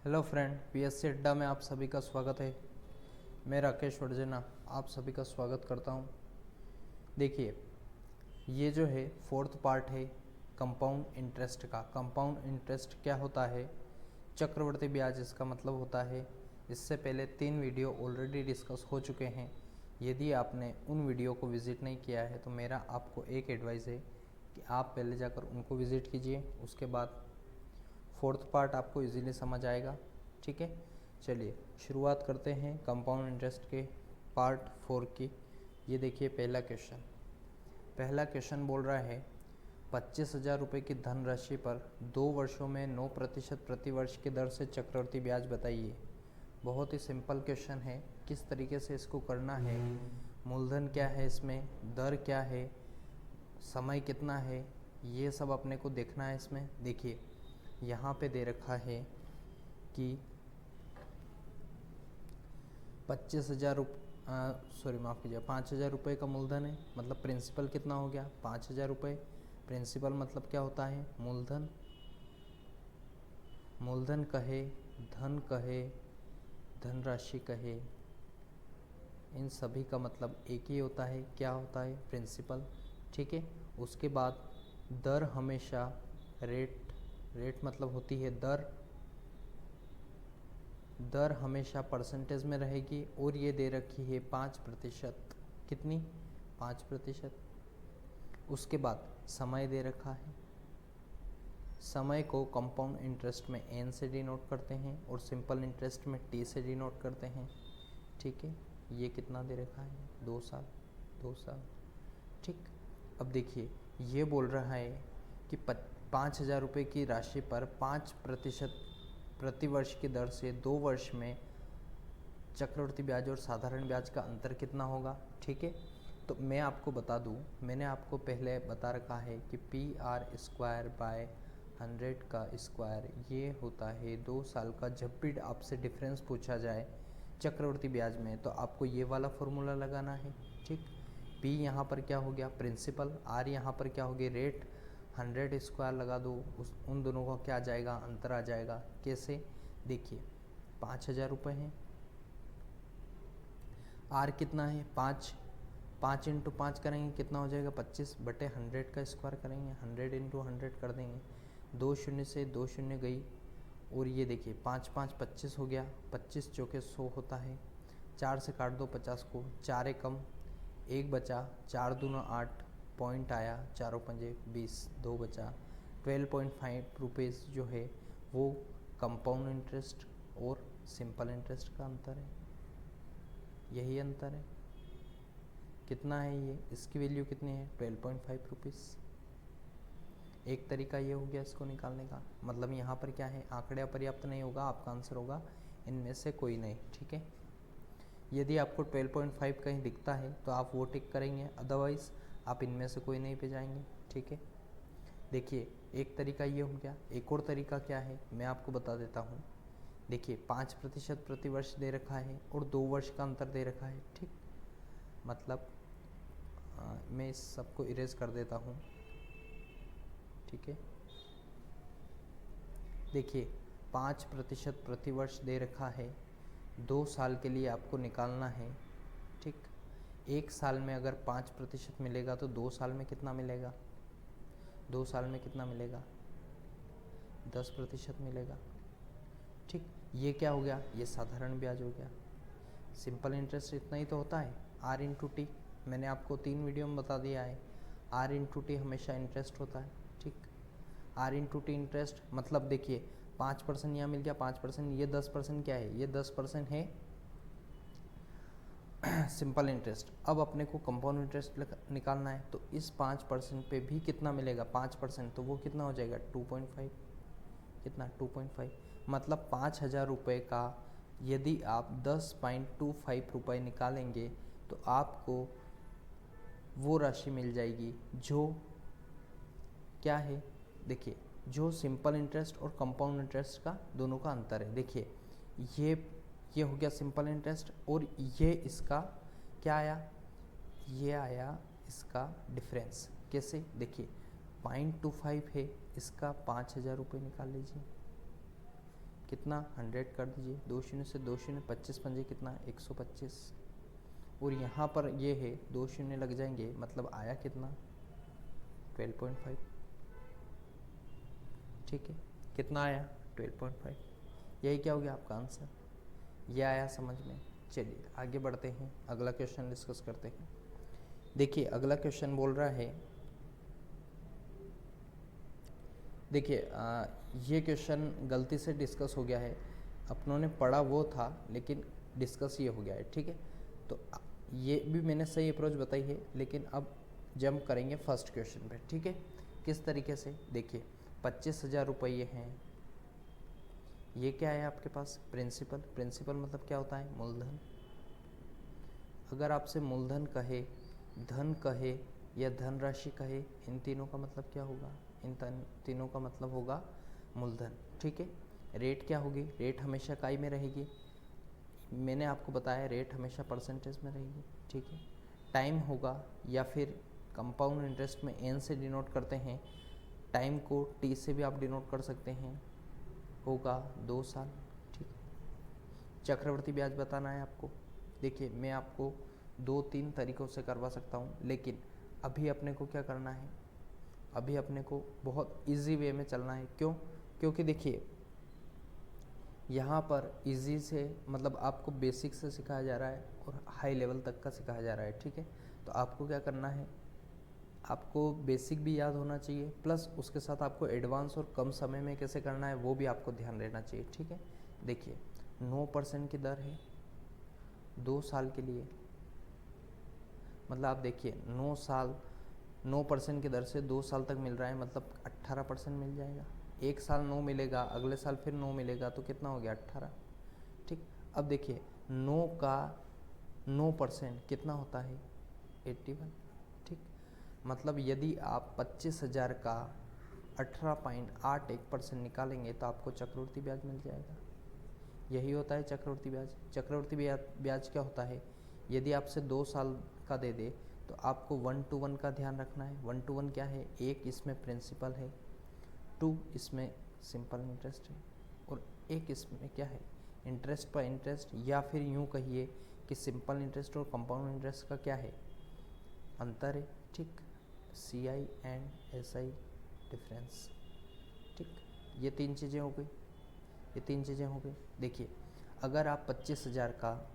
Hello friend, PSC अड्डा में आप सभी का स्वागत है। मैं राकेश वर्जना आप सभी का स्वागत करता हूं। देखिए, ये जो है फोर्थ पार्ट है कंपाउंड इंटरेस्ट का। कंपाउंड इंटरेस्ट क्या होता है? चक्रवर्ती ब्याज इसका मतलब होता है। इससे पहले 3 वीडियो ऑलरेडी डिस्कस हो चुके हैं। यदि आपने उन वीडियो को विज़िट नहीं किया है तो मेरा आपको एक एडवाइस है कि आप पहले जाकर उनको विज़िट कीजिए, उसके बाद फोर्थ पार्ट आपको इजीली समझ आएगा। ठीक है, चलिए शुरुआत करते हैं कंपाउंड इंटरेस्ट के पार्ट 4 की। ये देखिए पहला क्वेश्चन बोल रहा है 25,000 रुपये की धनराशि पर 2 वर्षों में 9% प्रति वर्ष की दर से चक्रवृद्धि ब्याज बताइए। बहुत ही सिंपल क्वेश्चन है। किस तरीके से इसको करना है, मूलधन क्या है, इसमें दर क्या है, समय कितना है, ये सब अपने को देखना है इसमें। देखिए यहाँ पे दे रखा है कि 5,000 रुपये का मूलधन है। मतलब प्रिंसिपल कितना हो गया? 5,000 रुपये। प्रिंसिपल मतलब क्या होता है? मूलधन। मूलधन कहे, धन कहे, धनराशि कहे, इन सभी का मतलब एक ही होता है। क्या होता है? प्रिंसिपल। ठीक है, उसके बाद दर हमेशा रेट मतलब होती है दर। दर हमेशा परसेंटेज में रहेगी और ये दे रखी है 5%। कितनी? 5%। उसके बाद समय दे रखा है। समय को कंपाउंड इंटरेस्ट में एन से डिनोट करते हैं और सिंपल इंटरेस्ट में टी से डिनोट करते हैं। ठीक है, ये कितना दे रखा है? 2 साल। 2 साल। ठीक, अब देखिए ये बोल रहा है कि 5,000 रुपये की राशि पर 5% प्रति वर्ष की दर से 2 वर्ष में चक्रवृद्धि ब्याज और साधारण ब्याज का अंतर कितना होगा। ठीक है, तो मैं आपको बता दूं, मैंने आपको पहले बता रखा है कि PR²/100 का स्क्वायर ये होता है 2 साल का। जब भी आपसे डिफरेंस पूछा जाए चक्रवृद्धि ब्याज में तो आपको ये वाला फॉर्मूला लगाना है। ठीक, P यहाँ पर क्या हो गया? प्रिंसिपल। R यहाँ पर क्या हो गया? रेट। 100 स्क्वायर लगा दो, उन दोनों का क्या आ जाएगा? अंतर आ जाएगा। कैसे? देखिए 5,000 रुपये हैं, R कितना है? 5। 5 इंटू 5 करेंगे कितना हो जाएगा? 25/100 का स्क्वायर करेंगे, 100 इंटू 100 कर देंगे। 2 शून्य से 2 शून्य गई और ये देखिए 5 5 25 हो गया। 25 चौके 100 होता है। 4 से काट दो 50 को, 4 एकम 1 बचा, 4 दूना 8 पॉइंट आया, 4 पंजे 20, 2 बचा। 12.5 रुपीज़ जो है वो कंपाउंड इंटरेस्ट और सिंपल इंटरेस्ट का अंतर है। यही अंतर है। कितना है ये? इसकी वैल्यू कितनी है? 12.5 रुपीज़। एक तरीका ये हो गया इसको निकालने का। मतलब यहाँ पर क्या है? आंकड़े पर्याप्त नहीं होगा, आपका आंसर होगा इनमें से कोई नहीं। ठीक है, यदि आपको 12.5 कहीं दिखता है तो आप वो टिक करेंगे, अदरवाइज़ आप इनमें से कोई नहीं पे जाएंगे। ठीक है, देखिए एक तरीका ये हो गया। एक और तरीका क्या है मैं आपको बता देता हूँ। देखिए 5% प्रति वर्ष दे रखा है और 2 वर्ष का अंतर दे रखा है। ठीक, मतलब मैं इस सबको इरेज कर देता हूँ। ठीक है, देखिए 5% प्रति वर्ष दे रखा है, 2 साल के लिए आपको निकालना है। ठीक, 1 साल में अगर 5% मिलेगा तो 2 साल में कितना मिलेगा? 2 साल में कितना मिलेगा? 10% मिलेगा। ठीक, ये क्या हो गया? ये साधारण ब्याज हो गया। सिंपल इंटरेस्ट इतना ही तो होता है, R इंटू टी। मैंने आपको 3 वीडियो में बता दिया है, R इंटू टी हमेशा इंटरेस्ट होता है। ठीक, R इंटू टी इंटरेस्ट मतलब देखिए 5% यहाँ मिल गया, 5%, ये 10% क्या है? ये 10% है सिंपल इंटरेस्ट। अब अपने को कंपाउंड इंटरेस्ट निकालना है तो इस 5% पे भी कितना मिलेगा? 5%, तो वो कितना हो जाएगा? 2.5। कितना? 2.5। मतलब 5,000 रुपये का यदि आप 10.25 रुपये निकालेंगे तो आपको वो राशि मिल जाएगी जो क्या है? देखिए जो सिंपल इंटरेस्ट और कंपाउंड इंटरेस्ट का दोनों का अंतर है। देखिए ये हो गया सिंपल इंटरेस्ट और ये इसका क्या आया? ये आया इसका डिफरेंस। कैसे? देखिए 0.25 है, इसका 5,000 रुपये निकाल लीजिए। कितना 100 कर दीजिए, 2 शून्य से 2 शून्य, 25 पंजे कितना 125, और यहाँ पर ये है 2 शून्य लग जाएंगे, मतलब आया कितना 12.5। ठीक है, कितना आया 12.5। यही क्या हो गया आपका आंसर, ये आया समझ में। चलिए आगे बढ़ते हैं, अगला क्वेश्चन डिस्कस करते हैं। देखिए अगला क्वेश्चन बोल रहा है, देखिए ये क्वेश्चन गलती से डिस्कस हो गया है, अपनों ने पढ़ा वो था लेकिन डिस्कस ये हो गया है। ठीक है, तो ये भी मैंने सही अप्रोच बताई है, लेकिन अब जंप करेंगे फर्स्ट क्वेश्चन पे। ठीक है, किस तरीके से, देखिए 25,000 रुपये हैं, ये क्या है आपके पास प्रिंसिपल। प्रिंसिपल मतलब क्या होता है, मूलधन। अगर आपसे मूलधन कहे, धन कहे या धनराशि कहे, इन तीनों का मतलब क्या होगा, इन तीनों का मतलब होगा मूलधन। ठीक है, रेट क्या होगी, रेट हमेशा इकाई में रहेगी, मैंने आपको बताया रेट हमेशा परसेंटेज में रहेगी। ठीक है, टाइम होगा, या फिर कंपाउंड इंटरेस्ट में एन से डिनोट करते हैं, टाइम को टी से भी आप डिनोट कर सकते हैं, होगा 2 साल। ठीक, चक्रवर्ती ब्याज बताना है आपको। देखिए मैं आपको 2-3 तरीक़ों से करवा सकता हूँ, लेकिन अभी अपने को क्या करना है, अभी अपने को बहुत इजी वे में चलना है। क्यों, क्योंकि देखिए यहाँ पर इजी से मतलब आपको बेसिक से सिखाया जा रहा है और हाई लेवल तक का सिखाया जा रहा है। ठीक है, तो आपको क्या करना है, आपको बेसिक भी याद होना चाहिए, प्लस उसके साथ आपको एडवांस और कम समय में कैसे करना है वो भी आपको ध्यान रहना चाहिए। ठीक है, देखिए 9% की दर है 2 साल के लिए, मतलब आप देखिए 9 साल 9% की दर से 2 साल तक मिल रहा है, मतलब 18% मिल जाएगा। एक साल 9 मिलेगा, अगले साल फिर 9 मिलेगा, तो कितना हो गया 18। ठीक, अब देखिए 9 का 9% कितना होता है 81। ठीक, मतलब यदि आप 25,000 का 18.81% निकालेंगे तो आपको चक्रवृद्धि ब्याज मिल जाएगा। यही होता है चक्रवृद्धि ब्याज। चक्रवृद्धि ब्याज क्या होता है, यदि आपसे 2 साल का दे दे तो आपको 1:1 का ध्यान रखना है। 1:1 क्या है, एक इसमें प्रिंसिपल है, 2 इसमें सिंपल इंटरेस्ट है, और एक इसमें क्या है इंटरेस्ट पर इंटरेस्ट, या फिर यूँ कहिए कि सिंपल इंटरेस्ट और कंपाउंड इंटरेस्ट का क्या है अंतर है। ठीक, CI एंड SI डिफरेंस। ठीक, ये 3 चीज़ें हो गई, ये 3 चीज़ें हो गई। देखिए अगर आप 25,000 का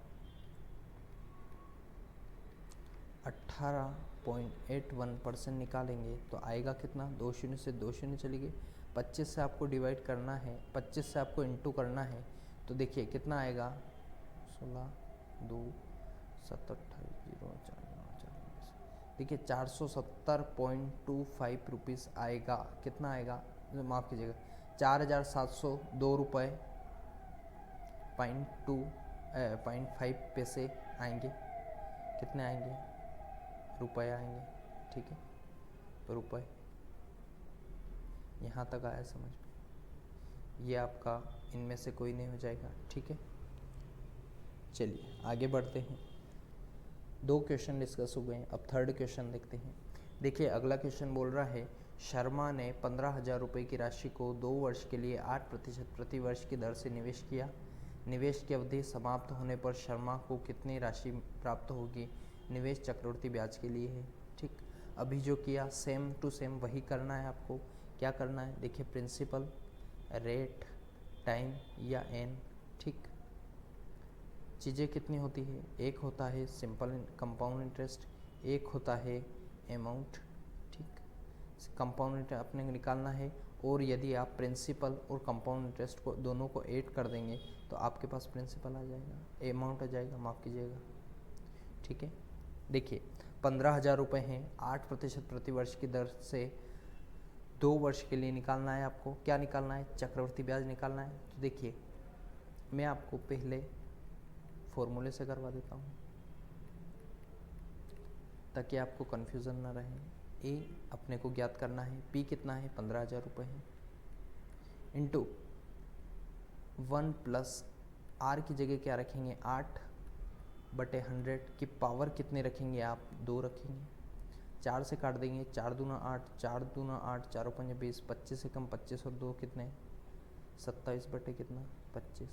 18.81% निकालेंगे तो आएगा कितना, 2 शून्य से 2 शून्य चली गई, 25 से आपको डिवाइड करना है, 25 से आपको इंटू करना है, तो देखिए कितना आएगा 16 2 7 28 0 4 9 4। देखिए 470.25 रुपीज़ आएगा, कितना आएगा, माफ़ कीजिएगा 4,702 रुपये .5 पैसे आएंगे, कितने आएंगे, रुपये आएंगे। ठीक है, तो रुपये यहाँ तक आया समझ में, ये आपका इनमें से कोई नहीं हो जाएगा। ठीक है, चलिए आगे बढ़ते हैं। 2 क्वेश्चन डिस्कस हो गए हैं, अब थर्ड क्वेश्चन देखते हैं। देखिए अगला क्वेश्चन बोल रहा है, शर्मा ने 15,000 रुपये की राशि को 2 वर्ष के लिए 8% प्रति वर्ष की दर से निवेश किया। निवेश की अवधि समाप्त होने पर शर्मा को कितनी राशि प्राप्त होगी। निवेश चक्रवृद्धि ब्याज के लिए है। ठीक, अभी जो किया सेम टू सेम वही करना है आपको। क्या करना है, देखिए प्रिंसिपल, रेट, टाइम या एन। ठीक, चीज़ें कितनी होती है, एक होता है सिंपल कंपाउंड इंटरेस्ट, एक होता है अमाउंट। ठीक, कंपाउंड इंटरेस्ट अपने निकालना है, और यदि आप प्रिंसिपल और कंपाउंड इंटरेस्ट को दोनों को ऐड कर देंगे तो आपके पास प्रिंसिपल आ जाएगा, अमाउंट आ जाएगा, माफ़ कीजिएगा। ठीक है, देखिए 15,000 रुपये हैं, 8% प्रति वर्ष की दर से 2 वर्ष के लिए निकालना है आपको। क्या निकालना है, चक्रवृद्धि ब्याज निकालना है। तो देखिए मैं आपको पहले फॉर्मूले से करवा देता हूँ ताकि आपको कन्फ्यूज़न ना रहे। ए अपने को ज्ञात करना है, पी कितना है 15,000 रुपये है, इंटू 1 प्लस आर की जगह क्या रखेंगे 8/100 की पावर कितने रखेंगे आप, 2 रखेंगे। 4 से काट देंगे, 4 दूना 8, 4 दूना 8, 4 पंजे 20, 25 से कम 25 और 2 कितने 27 बटे कितना 25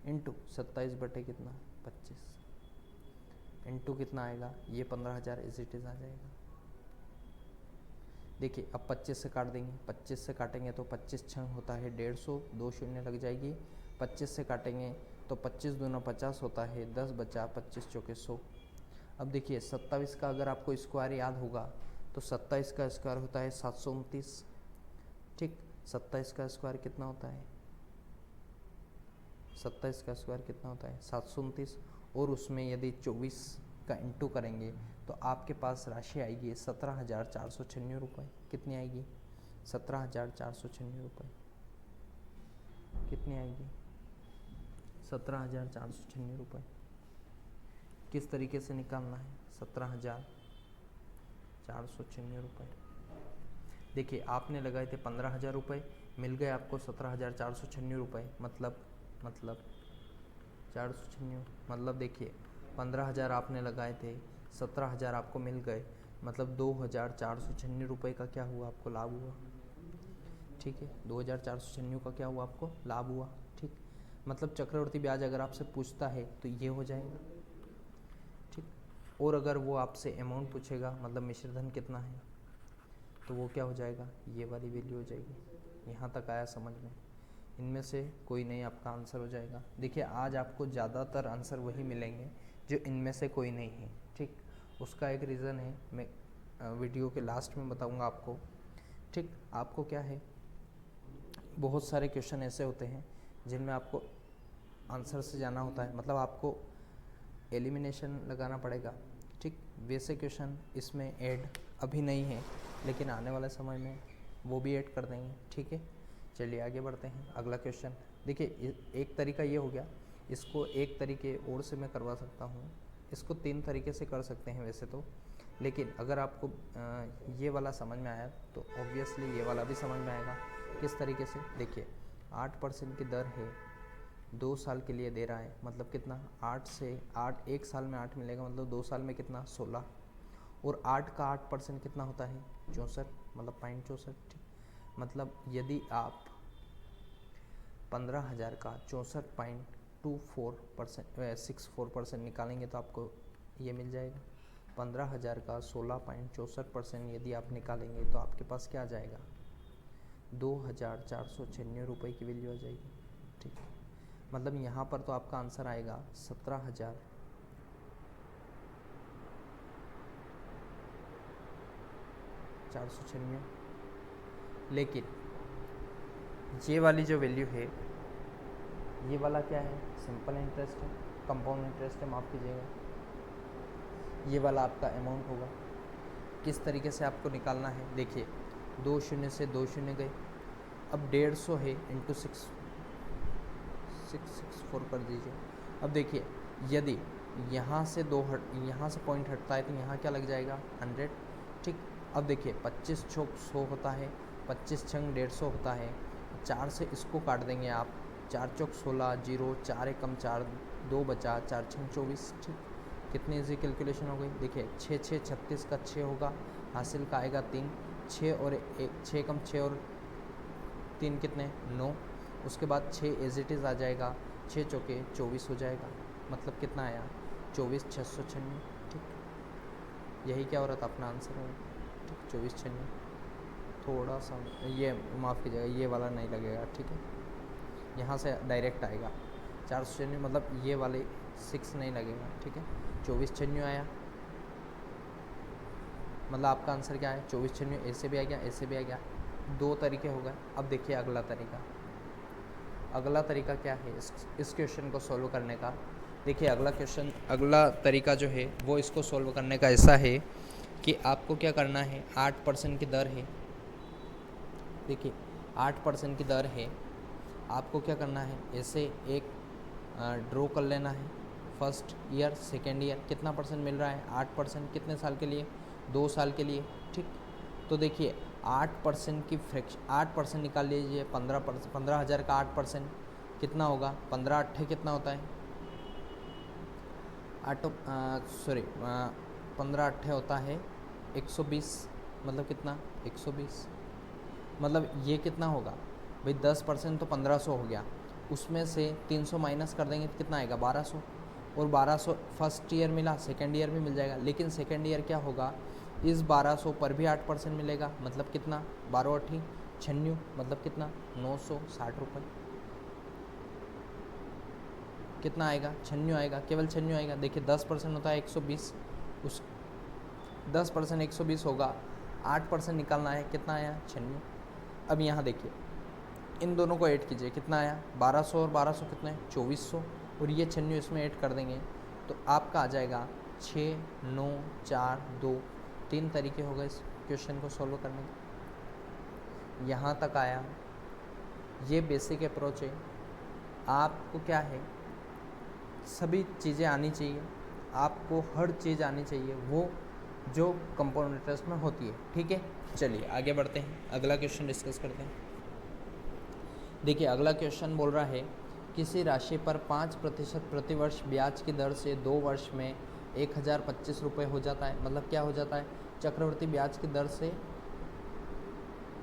इंटू 27 बटे कितना 25 इंटू कितना आएगा ये 15,000 इज इट इज़ आ जाएगा। देखिए अब 25 से काट देंगे, 25 से काटेंगे तो 25 छंग होता है 150, 2 शून्य लग जाएगी। 25 से काटेंगे तो 25 दूना 50 होता है 10 बचा 25 चौके 100। अब देखिए 27 का अगर आपको स्क्वायर याद होगा तो 27 का स्क्वायर होता है 729। ठीक, 27 का स्क्वायर कितना होता है 27 का स्क्वायर कितना होता है 729, और उसमें यदि 24 का इंटू करेंगे तो आपके पास राशि आएगी 17,496 रुपये। कितनी आएगी 17,496 रुपये। कितनी आएगी 17,496 रुपये। किस तरीके से निकालना है 17,496 रुपये। देखिए आपने लगाए थे 15,000 रुपये, मिल गए आपको 17,496 रुपये। मतलब 496 मतलब देखिए 15,000 आपने लगाए थे, 17,000 आपको मिल गए, मतलब 2,496 रुपये का क्या हुआ आपको लाभ हुआ। ठीक है, 2,496 का क्या हुआ आपको लाभ हुआ। ठीक, मतलब चक्रवर्ती ब्याज अगर आपसे पूछता है तो ये हो जाएगा। ठीक, और अगर वो आपसे अमाउंट पूछेगा मतलब मिश्रधन कितना है तो वो क्या हो जाएगा ये वाली वैल्यू हो जाएगी। यहाँ तक आया समझ में। इनमें से कोई नहीं आपका आंसर हो जाएगा। देखिए आज आपको ज़्यादातर आंसर वही मिलेंगे जो इनमें से कोई नहीं है। ठीक, उसका एक रीज़न है, मैं वीडियो के लास्ट में बताऊंगा आपको। ठीक, आपको क्या है बहुत सारे क्वेश्चन ऐसे होते हैं जिनमें आपको आंसर से जाना होता है, मतलब आपको एलिमिनेशन लगाना पड़ेगा। ठीक, वैसे क्वेश्चन इसमें ऐड अभी नहीं है लेकिन आने वाले समय में वो भी ऐड कर देंगे। ठीक है, चलिए आगे बढ़ते हैं। अगला क्वेश्चन देखिए, एक तरीका ये हो गया, इसको एक तरीके और से मैं करवा सकता हूँ, इसको 3 तरीके से कर सकते हैं वैसे तो, लेकिन अगर आपको ये वाला समझ में आया तो ऑब्वियसली ये वाला भी समझ में आएगा। किस तरीके से देखिए, 8% की दर है, 2 साल के लिए दे रहा है, मतलब कितना 8 से 8, 1 साल में 8 मिलेगा, मतलब 2 साल में कितना 16, और 8 का 8% कितना होता है 64, मतलब 0.64। ठीक, मतलब यदि आप 15,000 का 64.64% निकालेंगे तो आपको ये मिल जाएगा। 15,000 का 16.64% यदि आप निकालेंगे तो आपके पास क्या आ जाएगा 2,496 रुपये की वैल्यू आ जाएगी। ठीक है, मतलब यहाँ पर तो आपका आंसर आएगा 17,496, लेकिन ये वाली जो वैल्यू है ये वाला क्या है सिंपल इंटरेस्ट है, कंपाउंड इंटरेस्ट है, माफ़ कीजिएगा, ये वाला आपका अमाउंट होगा। किस तरीके से आपको निकालना है देखिए, 2 शून्य से 2 शून्य गए, अब 150 है इंटू 664 कर दीजिए। अब देखिए यदि यहाँ से यहाँ से पॉइंट हटता है तो यहाँ क्या लग जाएगा 100। ठीक, अब देखिए 25 चौक 100 होता है, 25 छंग 150 होता है, 4 से इसको काट देंगे आप, 4 चौक 16, 0, 4 एकम 4, 2 बचा, 4 छंग 24। ठीक, कितनी इजी कैलकुलेशन हो गई देखिए, 6 6 36 का 6 होगा, हासिल का आएगा 3, 6 और 6 कम 6 और 3 कितने 9, उसके बाद 6 एज इट इज़ आ जाएगा, 6 चौके 24 हो जाएगा, मतलब कितना आया 24,696। ठीक, यही क्या हो रहा था अपना आंसर होगा। ठीक, 24,696, थोड़ा सा ये माफ़ कीजिएगा ये वाला नहीं लगेगा। ठीक है, यहाँ से डायरेक्ट आएगा 496, मतलब ये वाले 6 नहीं लगेगा। ठीक है, 24,696 आया, मतलब आपका आंसर क्या है 24,696, ऐसे भी आ गया ऐसे भी आ गया, 2 तरीके हो गए। अब देखिए अगला तरीका, अगला तरीका क्या है इस क्वेश्चन को सॉल्व करने का। देखिए अगला तरीका जो है वो इसको सॉल्व करने का ऐसा है कि आपको क्या करना है, 8% की दर है, देखिए 8% की दर है, आपको क्या करना है ऐसे एक ड्रॉ कर लेना है, फर्स्ट ईयर सेकेंड ईयर कितना परसेंट मिल रहा है 8%, कितने साल के लिए 2 साल के लिए। ठीक, तो देखिए 8% की फ्रैक्शन 8% निकाल लीजिए, 15,000 का 8% कितना होगा, 15 अट्ठे कितना होता है 15 अट्ठे होता है 120, मतलब कितना 120, मतलब ये कितना होगा भाई 10% तो 1500 हो गया, उसमें से 300 माइनस कर देंगे तो कितना आएगा 1200, और 1200 फर्स्ट ईयर मिला, सेकेंड ईयर भी मिल जाएगा, लेकिन सेकेंड ईयर क्या होगा, इस 1200 पर भी 8% मिलेगा, मतलब कितना 12 8 96, मतलब कितना 960 रुपये, कितना आएगा 96 आएगा, केवल 96 आएगा। देखिए 10% होता है 120, उस 10% 120 होगा, 8% निकालना है, कितना आया 96। अब यहाँ देखिए इन दोनों को ऐड कीजिए, कितना आया 1200 और 1200 कितना है 2400, और ये 96 इसमें ऐड कर देंगे तो आपका आ जाएगा 6 9 4 2। 3 तरीके हो गए इस क्वेश्चन को सॉल्व करने के। यहाँ तक आया, ये बेसिक अप्रोच है। आपको क्या है, सभी चीज़ें आनी चाहिए, आपको हर चीज़ आनी चाहिए वो जो कंपाउंडर्स में होती है, ठीक है। चलिए आगे बढ़ते हैं, अगला क्वेश्चन डिस्कस करते हैं। देखिए अगला क्वेश्चन बोल रहा है किसी राशि पर 5% प्रतिवर्ष ब्याज की दर से 2 वर्ष में 1025 रुपये हो जाता है। मतलब क्या हो जाता है, चक्रवृद्धि ब्याज की दर से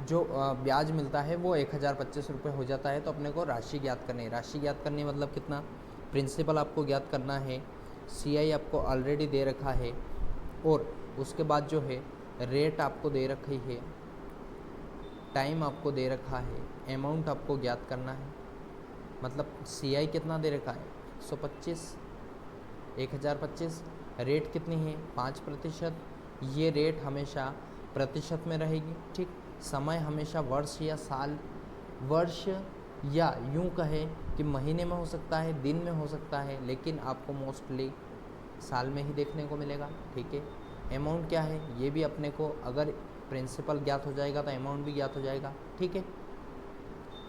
जो ब्याज मिलता है वो 1025 रुपये हो जाता है। तो अपने को राशि ज्ञात करनी है। राशि ज्ञात करनी मतलब कितना, प्रिंसिपल आपको ज्ञात करना है, CI आपको ऑलरेडी दे रखा है, और उसके बाद जो है रेट आपको दे रखी है, टाइम आपको दे रखा है, अमाउंट आपको ज्ञात करना है। मतलब CI कितना दे रखा है 125, 1025, रेट कितनी है 5%। ये रेट हमेशा प्रतिशत में रहेगी, ठीक। समय हमेशा वर्ष या साल, वर्ष या यूं कहें कि महीने में हो सकता है, दिन में हो सकता है, लेकिन आपको मोस्टली साल में ही देखने को मिलेगा, ठीक है। अमाउंट क्या है, ये भी अपने को अगर प्रिंसिपल ज्ञात हो जाएगा तो अमाउंट भी ज्ञात हो जाएगा, ठीक है।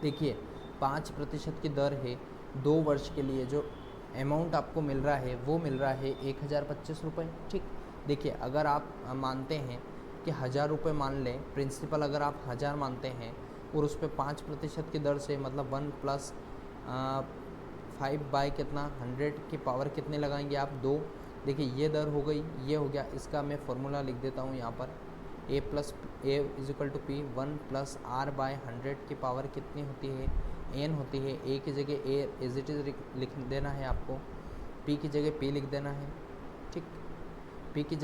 देखिए 5% की दर है 2 वर्ष के लिए, जो अमाउंट आपको मिल रहा है वो मिल रहा है 1025 रुपये, ठीक। देखिए अगर आप मानते हैं कि 1000 रुपये मान लें, प्रिंसिपल अगर आप 1000 मानते हैं और उस पर 5% की दर से, मतलब 1 + 5 बाई कितना 100 की पावर कितने लगाएंगे आप 2। देखिए ये दर हो गई, ये हो गया, इसका मैं फॉर्मूला लिख देता हूँ यहाँ पर, A + A = P 1 + R/100 की पावर कितनी होती है, n होती है। A की जगह A एज इट इज़ लिख देना है आपको, P की जगह P लिख देना है, ठीक। P की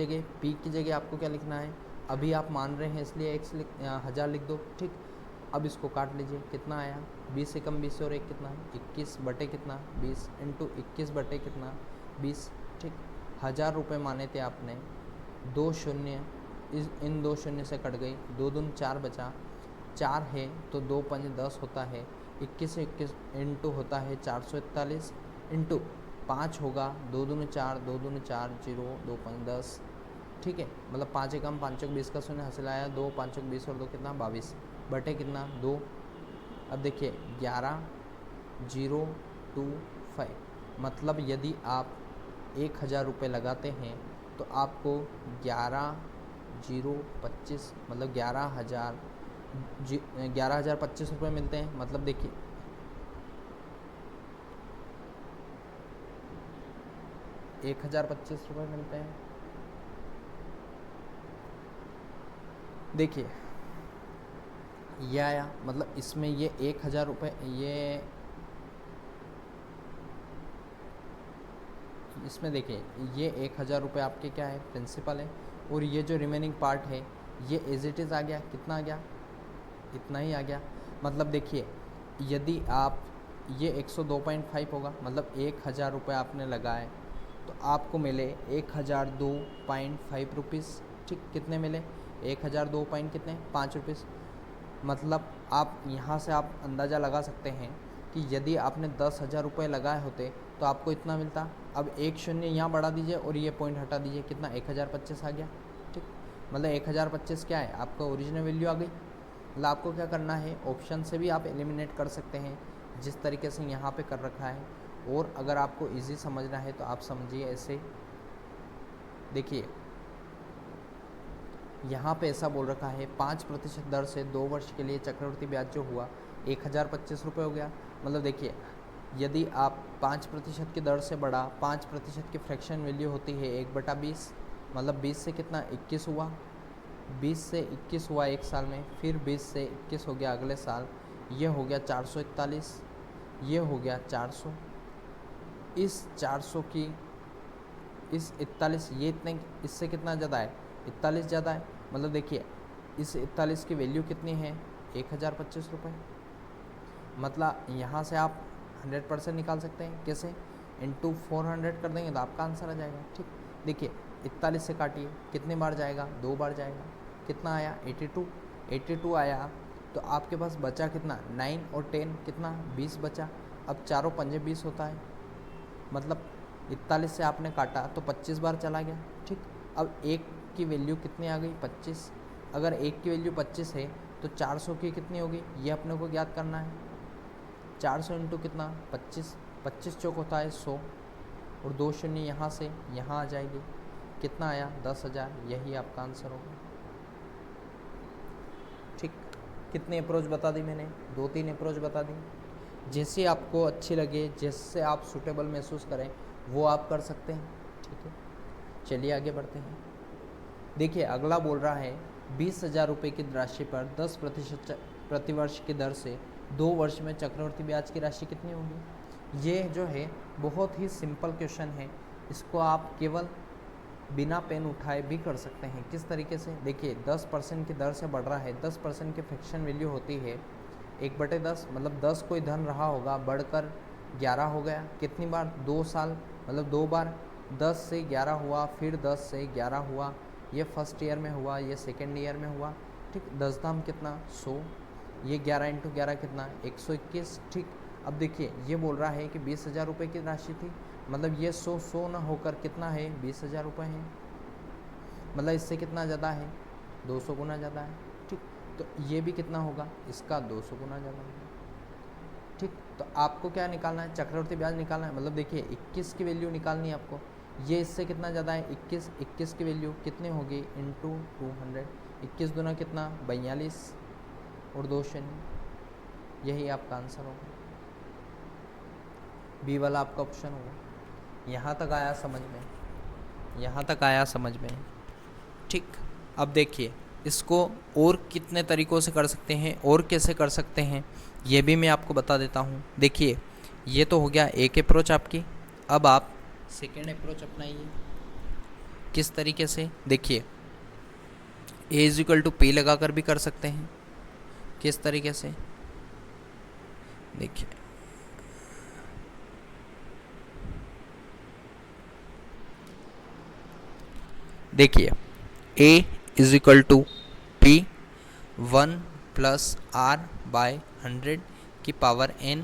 जगह आपको क्या लिखना है, अभी आप मान रहे हैं इसलिए 1000 लिख दो, ठीक। अब इसको काट लीजिए, कितना आया 20 से कम 20 और 1 कितना 21 बटे कितना 20 इंटू 21 बटे कितना 20, ठीक। 1000 रुपये माने थे आपने, 2 शून्य इन 2 शून्य से कट गई, 2 दूनी 4 बचा, 4 है तो 2 × 5 = 10 होता है, 21 से 21 इंटू होता है 441 इंटू 5 होगा, 2 दूनी 4, 2 दूनी 4 0, 2 × 5 = 10, ठीक है। मतलब 5 एकम 5 × 20 का शून्य हासिल आया, 2 × 5 = 20 और 2 कितना 22 बटे कितना 2। अब देखिए 11,025, मतलब यदि आप 1000 रुपये लगाते हैं तो आपको 11,025 मतलब 11,025 रुपये मिलते हैं। मतलब देखिए 1025 रुपये मिलते हैं। देखिए ये आया, मतलब इसमें ये 1000 रुपये, ये इसमें देखिए ये 1000 रुपये आपके क्या है प्रिंसिपल है, और ये जो रिमेनिंग पार्ट है ये एज इट इज़ आ गया, कितना आ गया इतना ही आ गया। मतलब देखिए यदि आप ये 102.5 होगा, मतलब 1000 रुपये आपने लगाए तो आपको मिले 1002.5 रुपीज़, ठीक। कितने मिले 1002 पॉइंट कितने 5 रुपीज़। मतलब आप यहाँ से आप अंदाज़ा लगा सकते हैं कि यदि आपने 10,000 रुपये लगाए होते तो आपको इतना मिलता। अब 1 शून्य यहाँ बढ़ा दीजिए और ये पॉइंट हटा दीजिए, कितना 1025 आ गया, ठीक। मतलब 1025 क्या है आपका ओरिजिनल वैल्यू आ गई। मतलब आपको क्या करना है, ऑप्शन से भी आप एलिमिनेट कर सकते हैं जिस तरीके से यहाँ पे कर रखा है, और अगर आपको इजी समझना है तो आप समझिए ऐसे। देखिए यहाँ पे ऐसा बोल रखा है 5% दर से 2 वर्ष के लिए चक्रवृद्धि ब्याज जो हुआ 1025 रुपये हो गया। मतलब देखिए यदि आप 5% की दर से बढ़ा, 5% की फ्रैक्शन वैल्यू होती है 1/20, मतलब 20 से कितना 21 हुआ, 20 से 21 हुआ एक साल में, फिर 20 से 21 हो गया अगले साल, ये हो गया 441। ये हो गया 400, इस 400 की इस 41, ये इतने, इससे कितना ज़्यादा है, 41 ज़्यादा है, मतलब देखिए इस 41 की वैल्यू कितनी है, 1025 रुपये। मतलब यहाँ से आप 100% निकाल सकते हैं, कैसे, इंटू 400 कर देंगे तो आपका आंसर आ जाएगा। ठीक, देखिए 41 से काटिए, कितने बार जाएगा, 2 बार जाएगा, कितना आया 82 आया, तो आपके पास बचा कितना, 9 और 10 कितना, 20 बचा। अब चारों पंजे 20 होता है, मतलब 41 से आपने काटा तो 25 बार चला गया। ठीक, अब एक की वैल्यू कितनी आ गई, 25। अगर एक की वैल्यू 25 है तो 400 की कितनी होगी, ये अपने को ज्ञात करना है। 400 इंटू कितना, 25, 25 चौक होता है 100, और 2 शून्य यहाँ से यहाँ आ जाएगी, कितना आया, 10,000। यही आपका आंसर होगा। ठीक, कितनी अप्रोच बता दी मैंने, 2-3 अप्रोच बता दी, जैसे आपको अच्छी लगे, जैसे आप सूटेबल महसूस करें वो आप कर सकते हैं। ठीक है, चलिए आगे बढ़ते हैं। देखिए अगला बोल रहा है 20,000 रुपये की राशि पर 10% प्रतिवर्ष की दर से 2 वर्ष में चक्रवृद्धि ब्याज की राशि कितनी होगी। ये जो है बहुत ही सिंपल क्वेश्चन है, इसको आप केवल बिना पेन उठाए भी कर सकते हैं। किस तरीके से, देखिए 10% की दर से बढ़ रहा है, 10% की फ्रैक्शन वैल्यू होती है 1/10, मतलब 10 कोई धन रहा होगा, बढ़कर 11 हो गया, कितनी बार, 2 साल, मतलब 2 बार, 10 से 11 हुआ, फिर 10 से 11 हुआ, ये फर्स्ट ईयर में हुआ, ये सेकेंड ईयर में हुआ। ठीक, 10 दाम कितना, 100, ये 11 इंटू 11 कितना, 121। ठीक, अब देखिए ये बोल रहा है कि 20,000 रुपये की राशि थी, मतलब ये 100 ना होकर कितना है, 20,000 रुपये है, मतलब इससे कितना ज़्यादा है, 200 गुना ज़्यादा है। ठीक, तो ये भी कितना होगा, इसका 200 गुना ज़्यादा होगा। ठीक, तो आपको क्या निकालना है, चक्रवृद्धि ब्याज निकालना है, मतलब देखिए 21 की वैल्यू निकालनी है आपको, ये इससे कितना ज़्यादा है, 21 की वैल्यू कितनी होगी, इंटू 200, 21 दूना कितना, 42, और 2 शून्य, यही आपका आंसर होगा, बी वाला आपका ऑप्शन होगा। यहाँ तक आया समझ में, यहाँ तक आया समझ में। ठीक, अब देखिए इसको और कितने तरीक़ों से कर सकते हैं और कैसे कर सकते हैं ये भी मैं आपको बता देता हूँ। देखिए ये तो हो गया एक अप्रोच आपकी, अब आप सेकेंड अप्रोच अपनाइए। किस तरीके से, देखिए A=P लगा कर भी कर सकते हैं। किस तरीके से, देखिए A=P 1 + R/100 की पावर n।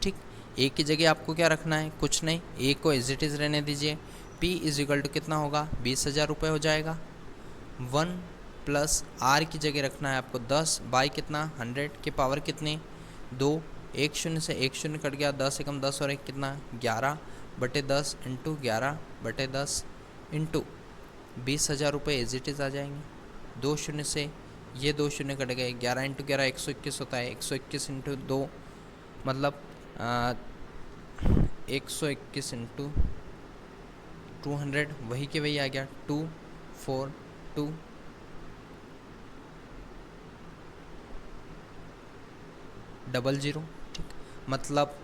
ठीक, ए की जगह आपको क्या रखना है, कुछ नहीं, ए को एज इट इज़ रहने दीजिए। P कितना होगा, 20,000 रुपये हो जाएगा। 1 + R की जगह रखना है आपको 10 बाई कितना, 100 की पावर कितनी, 2। 1 शून्य से 1 शून्य कट गया, 10 एकम 10 और 1 कितना, 11/10 इंटू 11/10 इंटू 20,000 रुपये एज इट इज़ आ जाएंगे। 2 शून्य से ये 2 शून्य कट गए, 11 इंटू 11 121 होता है, 121 इंटू 2 मतलब 121 इंटू 200, वही के वही आ गया, 242 00। ठीक, मतलब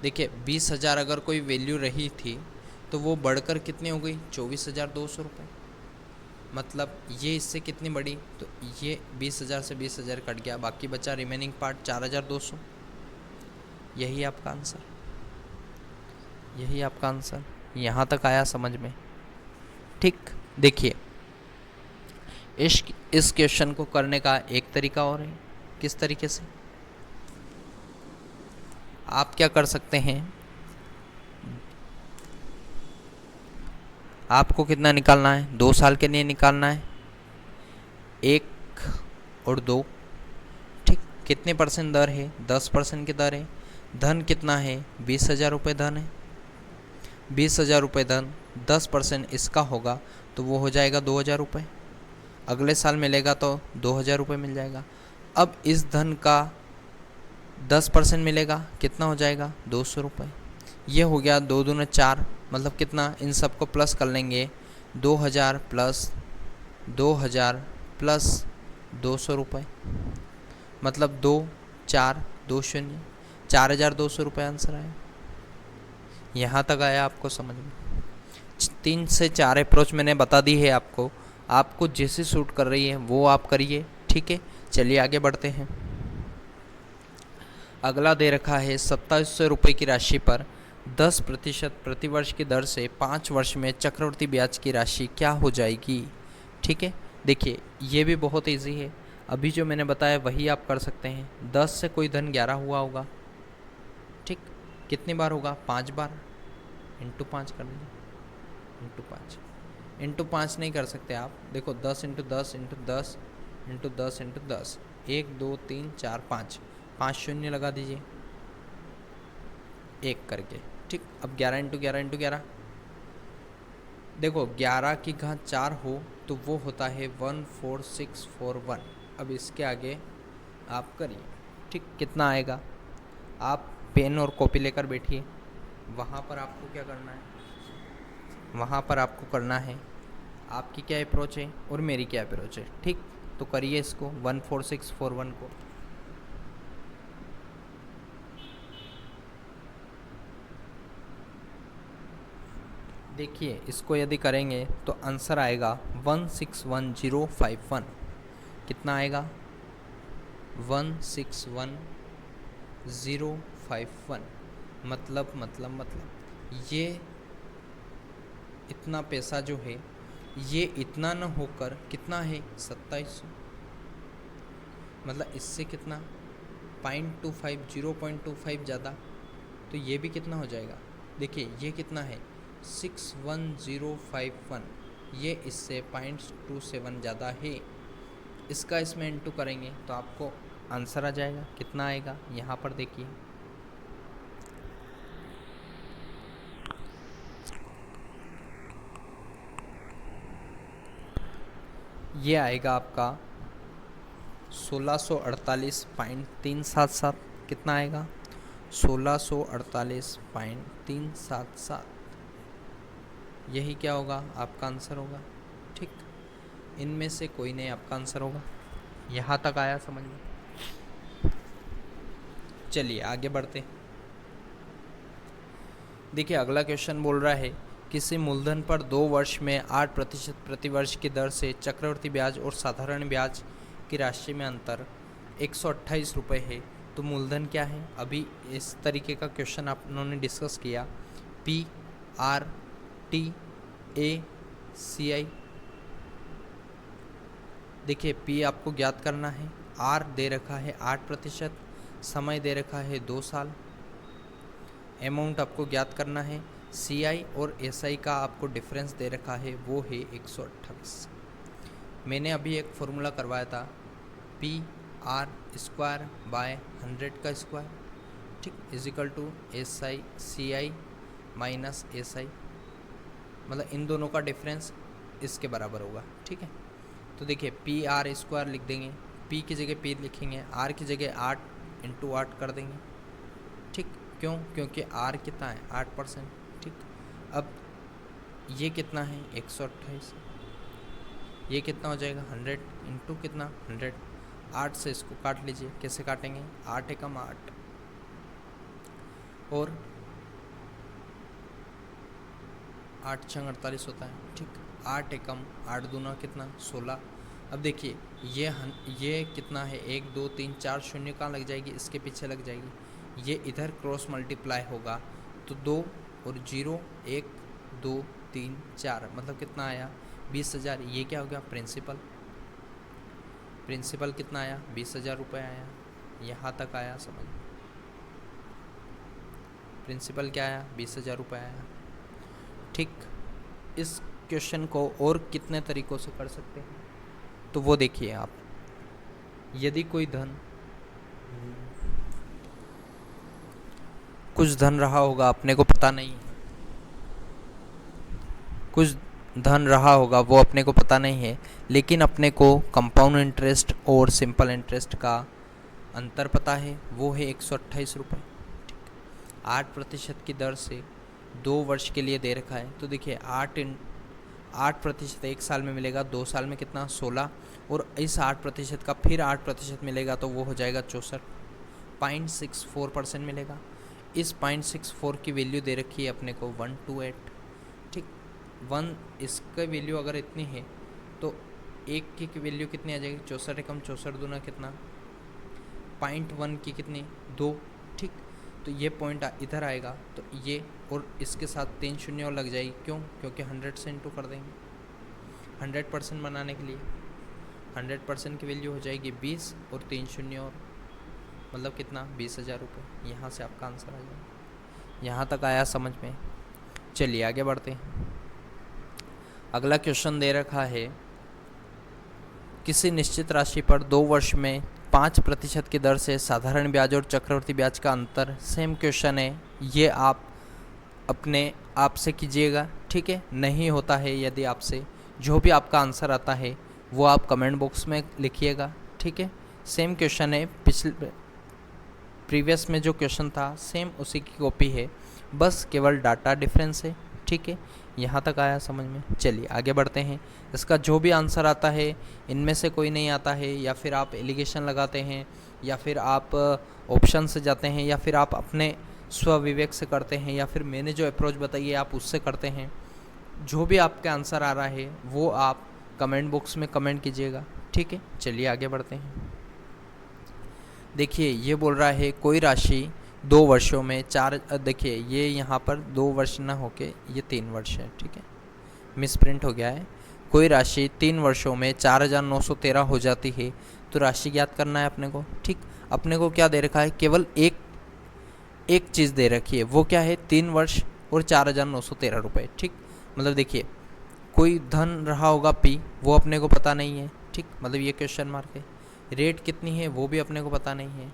देखिए 20,000 अगर कोई वैल्यू रही थी तो वो बढ़कर कितनी हो गई, 24,200 रुपये। मतलब ये इससे कितनी बढ़ी, तो ये 20,000 से 20,000 कट गया, बाकी बचा रिमेनिंग पार्ट 4,200। यही आपका आंसर, यही आपका आंसर। यहाँ तक आया समझ में। ठीक, देखिए इस क्वेश्चन को करने का एक तरीका और है। किस तरीके से, आप क्या कर सकते हैं, आपको कितना निकालना है, 2 साल के लिए निकालना है, 1 और 2। ठीक, कितने % दर है, 10% की दर है। धन कितना है, 20,000 रुपये धन है। 20,000 रुपये धन, 10% इसका होगा तो वो हो जाएगा 2,000 रुपये। अगले साल मिलेगा तो 2,000 रुपये मिल जाएगा। अब इस धन का 10% मिलेगा, कितना हो जाएगा, 200 रुपये। ये हो गया 2 दूने 4, मतलब कितना, इन सबको प्लस कर लेंगे, 2,000 + 2,000 + 200 रुपये, मतलब 2 4 2 0, 4,200 रुपये आंसर आया। यहाँ तक आया आपको समझ में? 3 से 4 अप्रोच मैंने बता दी है आपको, आपको जैसे सूट कर रही है वो आप करिए, ठीक है। चलिए आगे बढ़ते हैं। अगला दे रखा है 2700 रुपये की राशि पर 10% प्रतिवर्ष की दर से 5 वर्ष में चक्रवृद्धि ब्याज की राशि क्या हो जाएगी, ठीक है। देखिए ये भी बहुत इजी है, अभी जो मैंने बताया वही आप कर सकते हैं। 10 से कोई धन 11 हुआ होगा, ठीक। कितनी बार होगा? 5 बार, इंटू 5 कर लीजिए, इंटू 5 नहीं कर सकते आप। देखो 10 इंटू 10 इंटू 10 इंटू 10 इंटू 10, 1 2 3 4 5, 5 शून्य लगा दीजिए 1 करके, ठीक। अब 11 इंटू 11 इंटू 11, देखो 11 की घात 4 हो तो वो होता है 14641। अब इसके आगे आप करिए, ठीक। कितना आएगा? आप पेन और कॉपी लेकर बैठिए, वहाँ पर आपको क्या करना है, वहाँ पर आपको करना है, आपकी क्या अप्रोच है और मेरी क्या अप्रोच है, ठीक। तो करिए इसको 14641 को। देखिए इसको यदि करेंगे तो आंसर आएगा 161051। कितना आएगा? 161051। मतलब ये इतना पैसा जो है ये इतना न होकर कितना है? 2700। मतलब इससे कितना? 0.25, 0.25 ज़्यादा। तो ये भी कितना हो जाएगा? देखिए ये कितना है? 61051। ये इससे 0.27 ज़्यादा है। इसका इसमें इंटू करेंगे तो आपको आंसर आ जाएगा। कितना आएगा? यहाँ पर देखिए, ये आएगा आपका 1648.377। कितना आएगा? 1648.377। यही क्या होगा? आपका आंसर होगा, ठीक। इनमें से कोई नहीं आपका आंसर होगा। यहाँ तक आया समझ में? चलिए आगे बढ़ते। देखिए अगला क्वेश्चन बोल रहा है किसी मूलधन पर 2 वर्ष में 8% प्रतिवर्ष की दर से चक्रवृद्धि ब्याज और साधारण ब्याज की राशि में अंतर 128 रुपये है, तो मूलधन क्या है? अभी इस तरीके का क्वेश्चन आप उन्होंने डिस्कस किया, PRTACI। देखिए P आपको ज्ञात करना है, R दे रखा है 8%, समय दे रखा है 2 साल, अमाउंट आपको ज्ञात करना है, CI और SI का आपको डिफरेंस दे रखा है वो है 128। मैंने अभी एक फॉर्मूला करवाया था, PR² बाय 100 का स्क्वायर, ठीक, is equal to SI CI minus SI, मतलब इन दोनों का डिफरेंस इसके बराबर होगा, ठीक है। तो देखिए PR² लिख देंगे, P की जगह P लिखेंगे, R की जगह 8 इंटू 8 कर देंगे, ठीक। क्यों? क्योंकि R कितना है? 8%, ठीक। अब ये कितना है? 128। ये कितना हो जाएगा? 100 इंटू कितना? 100। 8 से इसको काट लीजिए, कैसे काटेंगे? 8 एकम 8 और 8 छंग 48 होता है, ठीक। 8 एकम 8 दूना कितना? 16। अब देखिए ये कितना है? 1 2 3 4 शून्य कहाँ लग जाएगी? इसके पीछे लग जाएगी। ये इधर क्रॉस मल्टीप्लाई होगा तो 2 और 0 1 2 3 4, मतलब कितना आया? 20,000। ये क्या हो गया? प्रिंसिपल कितना आया? 20,000 रुपये आया। यहाँ तक आया समझ? प्रिंसिपल क्या आया? 20,000 रुपये आया, ठीक। इस क्वेश्चन को और कितने तरीक़ों से कर सकते हैं तो वो देखिए आप। यदि कोई धन कुछ धन रहा होगा, अपने को पता नहीं, कुछ धन रहा होगा वो अपने को पता नहीं है, लेकिन अपने को कंपाउंड इंटरेस्ट और सिंपल इंटरेस्ट का अंतर पता है, वो है 128 रुपये, 8% की दर से 2 वर्ष के लिए दे रखा है। तो देखिए 8% 1 साल में मिलेगा, 2 साल में कितना? 16, और इस 8% का फिर 8% मिलेगा तो वो हो जाएगा 64। 0.64% मिलेगा। इस 0.64 की वैल्यू दे रखी है अपने को 128, ठीक। 1 इसका वैल्यू अगर इतनी है तो 1 की वैल्यू कितनी आ जाएगी, 64 एकम 64 दूना कितना, 0.1 की कितनी 2, ठीक। तो ये पॉइंट इधर आएगा, तो ये और इसके साथ 3 शून्य और लग जाएगी, क्यों, क्योंकि 100 से इंटू कर देंगे 100% बनाने के लिए। 100% की वैल्यू हो जाएगी 20 और 3 शून्य और, मतलब कितना, 20,000 रुपये। यहाँ से आपका आंसर आ जाएगा। यहाँ तक आया समझ में? चलिए आगे बढ़ते हैं। अगला क्वेश्चन दे रखा है, किसी निश्चित राशि पर 2 वर्ष में 5% की दर से साधारण ब्याज और चक्रवृद्धि ब्याज का अंतर। सेम क्वेश्चन है, ये आप अपने आप से कीजिएगा, ठीक है। नहीं होता है यदि आपसे, जो भी आपका आंसर आता है वो आप कमेंट बॉक्स में लिखिएगा, ठीक है। सेम क्वेश्चन है, प्रीवियस में जो क्वेश्चन था सेम उसी की कॉपी है, बस केवल डाटा डिफरेंस है, ठीक है। यहाँ तक आया समझ में? चलिए आगे बढ़ते हैं। इसका जो भी आंसर आता है, इनमें से कोई नहीं आता है, या फिर आप एलिगेशन लगाते हैं, या फिर आप ऑप्शन से जाते हैं, या फिर आप अपने स्वविवेक से करते हैं, या फिर मैंने जो अप्रोच बताई है आप उससे करते हैं, जो भी आपका आंसर आ रहा है वो आप कमेंट बॉक्स में कमेंट कीजिएगा, ठीक है। चलिए आगे बढ़ते हैं। देखिए ये बोल रहा है कोई राशि 2 वर्षों में 4, देखिए ये यहाँ पर 2 वर्ष ना होके ये 3 वर्ष है, ठीक है, मिसप्रिंट हो गया है। कोई राशि 3 वर्षों में 4,913 हो जाती है, तो राशि ज्ञात करना है अपने को, ठीक। अपने को क्या दे रखा है, केवल एक चीज़ दे रखी है, वो क्या है, 3 वर्ष और 4,913 रुपये, ठीक। मतलब देखिए कोई धन रहा होगा P, वो अपने को पता नहीं है, ठीक, मतलब ये क्वेश्चन मार्क है। रेट कितनी है वो भी अपने को पता नहीं है।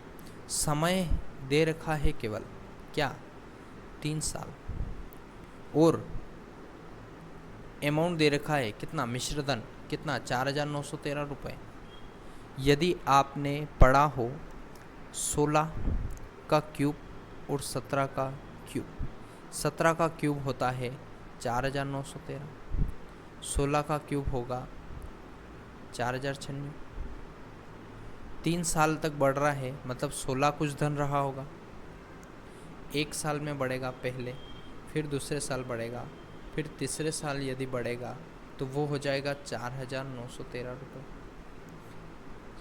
समय दे रखा है केवल क्या, 3 साल, और अमाउंट दे रखा है कितना, मिश्रधन कितना, 4,913 रुपये। यदि आपने पढ़ा हो 16 का क्यूब और 17 का क्यूब, 17 का क्यूब होता है 4,913, 16 का क्यूब होगा 4,096। 3 साल तक बढ़ रहा है, मतलब 16 कुछ धन रहा होगा, 1 साल में बढ़ेगा पहले, फिर दूसरे साल बढ़ेगा, फिर तीसरे साल यदि बढ़ेगा तो वो हो जाएगा 4,913 रुपये।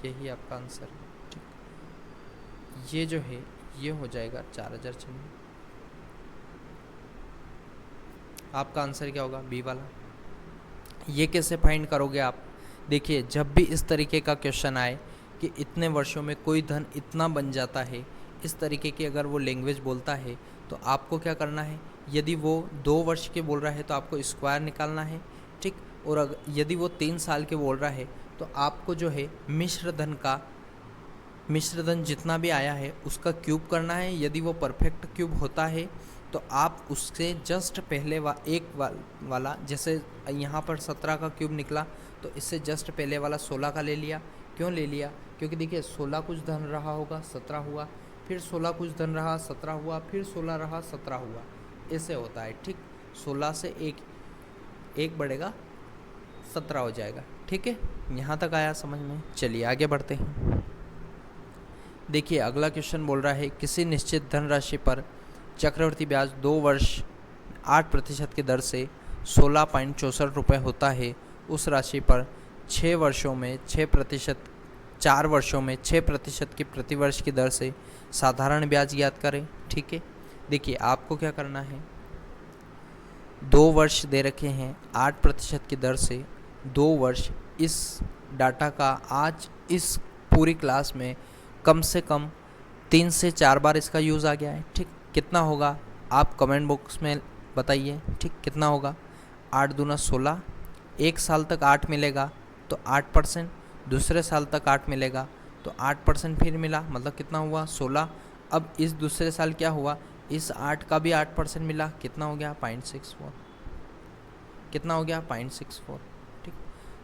यही आपका आंसर है, ठीक। ये जो है ये हो जाएगा 4,096। आपका आंसर क्या होगा, बी वाला। ये कैसे फाइंड करोगे आप, देखिए जब भी इस तरीके का क्वेश्चन आए कि इतने वर्षों में कोई धन इतना बन जाता है, इस तरीके की अगर वो लैंग्वेज बोलता है तो आपको क्या करना है, यदि वो 2 वर्ष के बोल रहा है तो आपको स्क्वायर निकालना है, ठीक। और यदि वो 3 साल के बोल रहा है तो आपको जो है मिश्रधन जितना भी आया है उसका क्यूब करना है। यदि वो परफेक्ट क्यूब होता है तो आप उससे जस्ट पहले वाला, जैसे यहाँ पर 17 का क्यूब निकला तो इससे जस्ट पहले वाला 16 का ले लिया। क्यों ले लिया, क्योंकि देखिए 16 कुछ धन रहा होगा 17 हुआ, फिर 16 कुछ धन रहा 17 हुआ, फिर 16 रहा 17 हुआ, ऐसे होता है, ठीक। 16 से एक बढ़ेगा 17 हो जाएगा, ठीक है। यहाँ तक आया समझ में? चलिए आगे बढ़ते हैं। देखिए अगला क्वेश्चन बोल रहा है किसी निश्चित धनराशि पर चक्रवृद्धि ब्याज 2 वर्ष 8% की दर से 16.64 रुपये होता है। उस राशि पर 4 वर्षों में 6% की प्रतिवर्ष की दर से साधारण ब्याज ज्ञात करें, ठीक है। देखिए आपको क्या करना है, 2 वर्ष दे रखे हैं 8% की दर से, 2 वर्ष, इस डाटा का आज इस पूरी क्लास में कम से कम 3 से 4 बार इसका यूज़ आ गया है, ठीक। कितना होगा आप कमेंट बॉक्स में बताइए, ठीक, कितना होगा। 8 दूना 16, 1 साल तक 8 मिलेगा तो 8%, दूसरे साल तक 8 मिलेगा तो 8% फिर मिला, मतलब कितना हुआ 16। अब इस दूसरे साल क्या हुआ, इस 8 का भी 8% मिला, कितना हो गया 0.64, कितना हो गया 0.64, ठीक।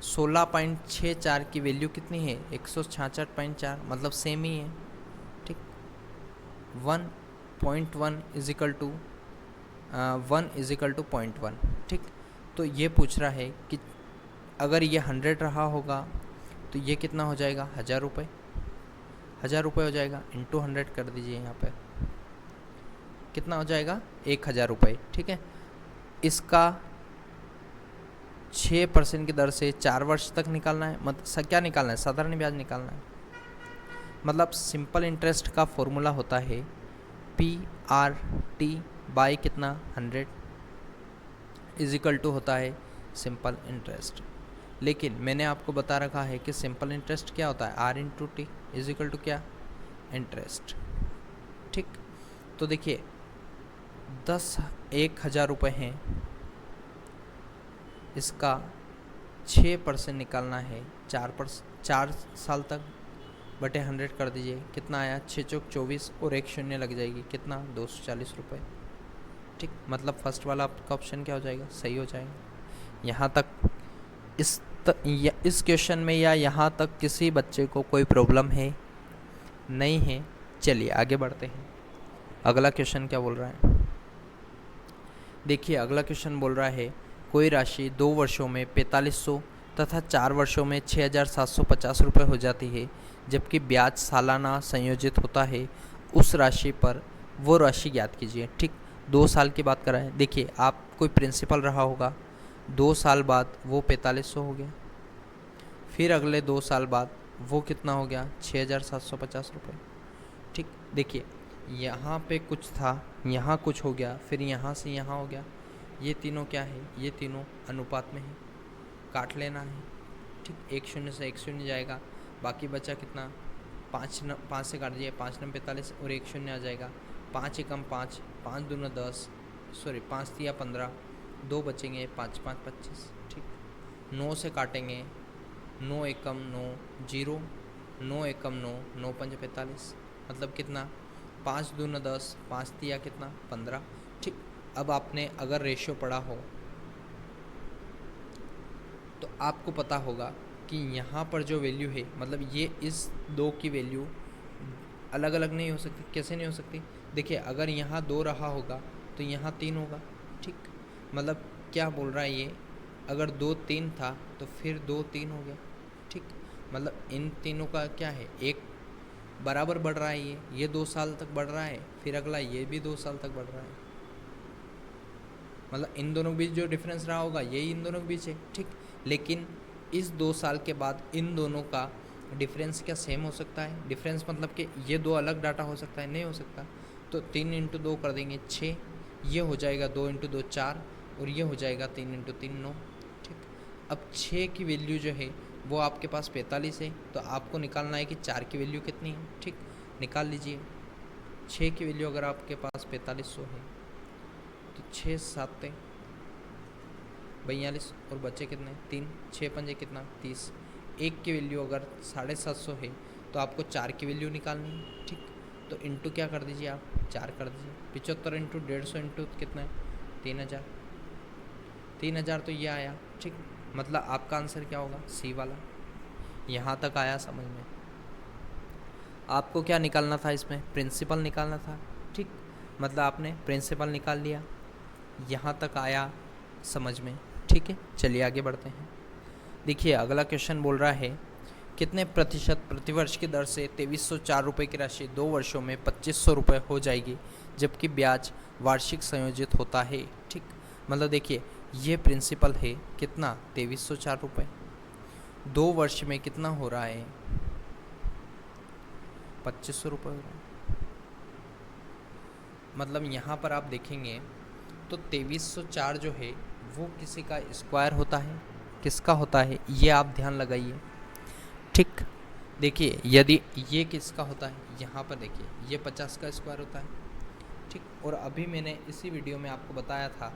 16.64 की वैल्यू कितनी है 166.4, मतलब सेम ही है, ठीक। 1.1 इज इक्वल टू 0.1, ठीक। तो ये पूछ रहा है कि अगर ये 100 रहा होगा तो ये कितना हो जाएगा 1000 रुपये। 1000 रुपये हो जाएगा, इंटू 100 कर दीजिए यहाँ पे, कितना हो जाएगा 1000 रुपये। ठीक है, इसका 6% की दर से 4 वर्ष तक निकालना है। मतलब क्या निकालना है, साधारण ब्याज निकालना है। मतलब सिंपल इंटरेस्ट का फॉर्मूला होता है PRT बाय कितना 100 इज इक्वल टू होता है सिंपल इंटरेस्ट। लेकिन मैंने आपको बता रखा है कि सिंपल इंटरेस्ट क्या होता है, R into T is equal to क्या, इंटरेस्ट। ठीक, तो देखिए 10,000 रुपये हैं, इसका 6% निकालना है, 4 साल तक, बटे 100 कर दीजिए, कितना आया 6 चौक 24 और 1 शून्य लग जाएगी, कितना 240 रुपये। ठीक, मतलब फर्स्ट वाला आपका ऑप्शन क्या हो जाएगा, सही हो जाएगा। यहाँ तक इस क्वेश्चन में या यहाँ तक किसी बच्चे को कोई प्रॉब्लम है, नहीं है? चलिए आगे बढ़ते हैं। अगला क्वेश्चन क्या बोल रहा है, देखिए अगला क्वेश्चन बोल रहा है कोई राशि 2 वर्षों में 4500 तथा 4 वर्षों में 6750 रुपये हो जाती है, जबकि ब्याज सालाना संयोजित होता है, उस राशि पर वो राशि ज्ञात कीजिए। ठीक, 2 साल की बात कर रहे हैं। देखिए आप कोई प्रिंसिपल रहा होगा, 2 साल बाद वो 4500 हो गया, फिर अगले 2 साल बाद वो कितना हो गया 6750 रुपये। ठीक, देखिए यहाँ पे कुछ था, यहाँ कुछ हो गया, फिर यहाँ से यहाँ हो गया, ये तीनों क्या है, ये तीनों अनुपात में है, काट लेना है। ठीक, 1 शून्य से 1 शून्य जाएगा, बाकी बचा कितना 5 से काट दीजिए, 5 9 45 और 1 शून्य आ जाएगा, 5 एकम 5, 5 दूना 10, सॉरी 5 तिया 15, 2 बचेंगे, 5 5 25। ठीक, 9 से काटेंगे, 9 एकम 9 0, 9 एकम 9, 9 पंज 45, मतलब कितना 5 दूना 10, 5 तिया कितना 15। ठीक, अब आपने अगर रेशियो पढ़ा हो तो आपको पता होगा कि यहाँ पर जो वैल्यू है, मतलब ये इस 2 की वैल्यू अलग अलग नहीं हो सकती। कैसे नहीं हो सकती, देखिए अगर यहाँ 2 रहा होगा तो यहाँ 3 होगा। ठीक, मतलब क्या बोल रहा है ये, अगर 2 3 था तो फिर 2 3 हो गया। ठीक, मतलब इन तीनों का क्या है, एक बराबर बढ़ रहा है, ये 2 साल तक बढ़ रहा है, फिर अगला ये भी 2 साल तक बढ़ रहा है, मतलब इन दोनों के बीच जो डिफरेंस रहा होगा यही इन दोनों के बीच है। ठीक, लेकिन इस 2 साल के बाद इन दोनों का डिफरेंस क्या सेम हो सकता है, डिफरेंस मतलब कि ये 2 अलग डाटा हो सकता है, नहीं हो सकता। तो 3 इंटू 2 कर देंगे 6, ये हो जाएगा 2 इंटू 2 4, और ये हो जाएगा 3 इंटू 3 9। ठीक, अब 6 की वैल्यू जो है वो आपके पास 45 है, तो आपको निकालना है कि 4 की वैल्यू कितनी है। ठीक, निकाल लीजिए, 6 की वैल्यू अगर आपके पास 4500 है तो 6 7 42 और बचे कितने 3, 6 पंजे कितना 30। 1 की वैल्यू अगर 750 है तो आपको 4 की वैल्यू निकालनी है। ठीक, तो इंटू क्या कर दीजिए आप, 4 कर दीजिए, 75 इंटू 150 इंटू कितना है 3000, 3000 तो ये आया। ठीक, मतलब आपका आंसर क्या होगा, सी वाला। यहाँ तक आया समझ में? आपको क्या निकालना था इसमें, प्रिंसिपल निकालना था। ठीक, मतलब आपने प्रिंसिपल निकाल लिया, यहाँ तक आया समझ में? ठीक है, चलिए आगे बढ़ते हैं। देखिए अगला क्वेश्चन बोल रहा है कितने प्रतिशत प्रतिवर्ष की दर से 2304 रुपये की राशि 2 वर्षों में 2500 रुपये हो जाएगी, जबकि ब्याज वार्षिक संयोजित होता है। ठीक, मतलब देखिए ये प्रिंसिपल है कितना 2304 रुपये, 2 वर्ष में कितना हो रहा है 2500 रुपये हो रहा है। मतलब यहाँ पर आप देखेंगे तो 2304 जो है वो किसी का स्क्वायर होता है, किसका होता है ये आप ध्यान लगाइए। ठीक, देखिए यदि ये किसका होता है, यहाँ पर देखिए ये 50 का स्क्वायर होता है। ठीक, और अभी मैंने इसी वीडियो में आपको बताया था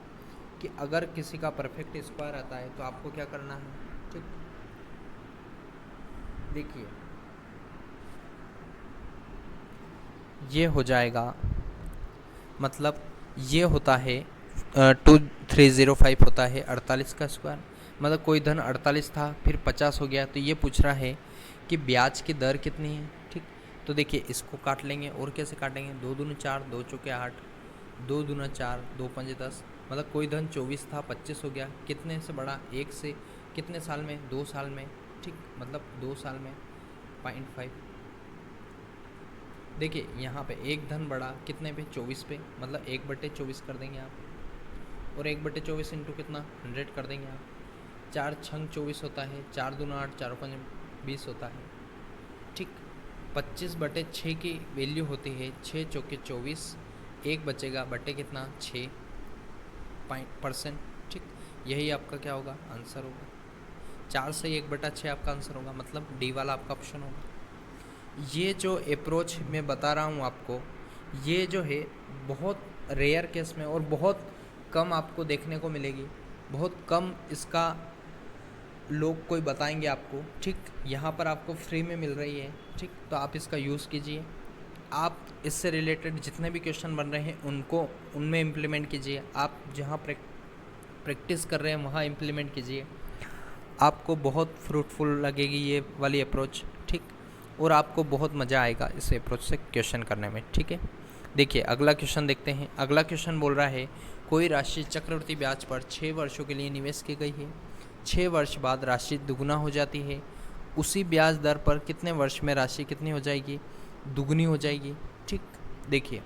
कि अगर किसी का परफेक्ट स्क्वायर आता है तो आपको क्या करना है। ठीक, देखिए ये हो जाएगा, मतलब ये होता है 2305 होता है 48 का स्क्वायर। मतलब कोई धन 48 था फिर 50 हो गया, तो ये पूछ रहा है कि ब्याज की दर कितनी है। ठीक, तो देखिए इसको काट लेंगे, और कैसे काटेंगे, 2 दूनी 4, 2 चौके 8, 2 दूना 4, 2 पंजे 10। मतलब कोई धन 24 था 25 हो गया, कितने से बढ़ा 1 से, कितने साल में 2 साल में। ठीक, मतलब 2 साल में 0.5, देखिए यहाँ पे एक धन बढ़ा कितने पे, 24 पे, मतलब 1/24 कर देंगे आप, और 1/24 इंटू कितना 100 कर देंगे आप। 4 छंग 24 होता है, 4 दूना 8, 4 5 20 होता है। ठीक, 25/6 की वैल्यू होती है 6 चौके 24, एक बचेगा बटे कितना 6%। ठीक, यही आपका क्या होगा आंसर होगा। 4 से 1/6 आपका आंसर होगा, मतलब डी वाला आपका ऑप्शन होगा। ये जो अप्रोच मैं बता रहा हूँ आपको, ये जो है बहुत रेयर केस में और बहुत कम आपको देखने को मिलेगी, बहुत कम इसका लोग कोई बताएंगे आपको। ठीक, यहाँ पर आपको फ्री में मिल रही है। ठीक, तो आप इसका यूज़ कीजिए। आप इससे रिलेटेड जितने भी क्वेश्चन बन रहे हैं उनको उनमें इम्प्लीमेंट कीजिए। आप जहाँ प्रैक्टिस कर रहे हैं वहाँ इम्प्लीमेंट कीजिए, आपको बहुत फ्रूटफुल लगेगी ये वाली अप्रोच। ठीक, और आपको बहुत मज़ा आएगा इस अप्रोच से क्वेश्चन करने में। ठीक है, देखिए अगला क्वेश्चन देखते हैं। अगला क्वेश्चन बोल रहा है कोई राशि चक्रवृद्धि ब्याज पर 6 वर्षों के लिए निवेश की गई है, 6 वर्ष बाद राशि दुगुना हो जाती है, उसी ब्याज दर पर कितने वर्ष में राशि कितनी हो जाएगी, दुगुनी हो जाएगी। ठीक, देखिए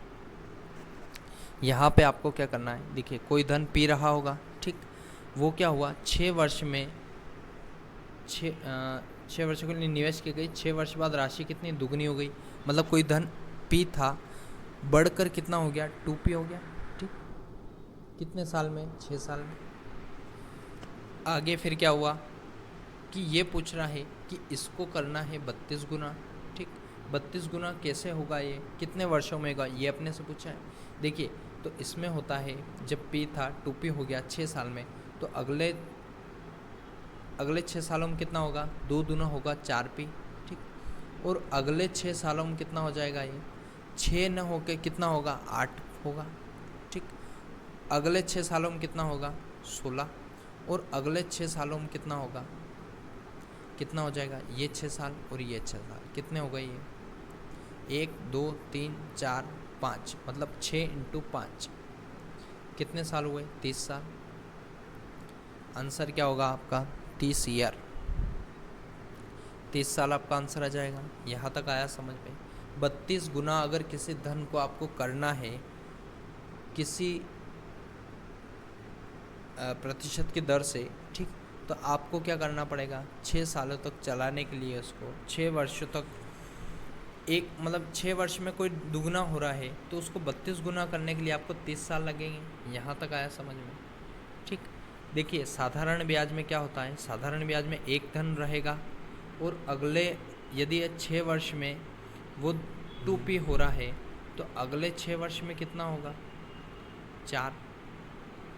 यहाँ पे आपको क्या करना है, देखिए कोई धन पी रहा होगा। ठीक, वो क्या हुआ 6 वर्ष में 6 वर्षों के लिए निवेश की गई, 6 वर्ष बाद राशि कितनी दुगनी हो गई, मतलब कोई धन पी था बढ़कर कितना हो गया 2p हो गया। ठीक, कितने साल में, 6 साल में। आगे फिर क्या हुआ कि ये पूछ रहा है कि इसको करना है 32 गुना। ठीक, 32 गुना कैसे होगा, ये कितने वर्षों में होगा, ये अपने से पूछा है। देखिए तो इसमें होता है जब p था 2p हो गया 6 साल में, तो अगले 6 सालों में कितना होगा, 2 दूना होगा 4p। ठीक, और अगले 6 सालों में कितना हो जाएगा, ये 6 न होके कितना होगा 8 होगा। ठीक, अगले 6 सालों में कितना होगा 16, और अगले 6 सालों में कितना होगा, कितना हो जाएगा ये 6 साल और ये 6 साल, कितने हो गए ये 1 2 3 4 5, मतलब 6 × 5 कितने साल हुए 30 साल। आंसर क्या होगा आपका 30 ईयर, 30 साल आपका आंसर आ जाएगा। यहाँ तक आया समझ में। 32 गुना अगर किसी धन को आपको करना है किसी प्रतिशत की दर से, ठीक, तो आपको क्या करना पड़ेगा 6 सालों तक चलाने के लिए उसको 6 वर्षों तक, एक मतलब 6 वर्ष में कोई दुगना हो रहा है तो उसको 32 गुना करने के लिए आपको 30 साल लगेंगे। यहाँ तक आया समझ में। ठीक, देखिए साधारण ब्याज में क्या होता है, साधारण ब्याज में एक धन रहेगा और अगले यदि 6 वर्ष में वो 2p हो रहा है तो अगले 6 वर्ष में कितना होगा 4,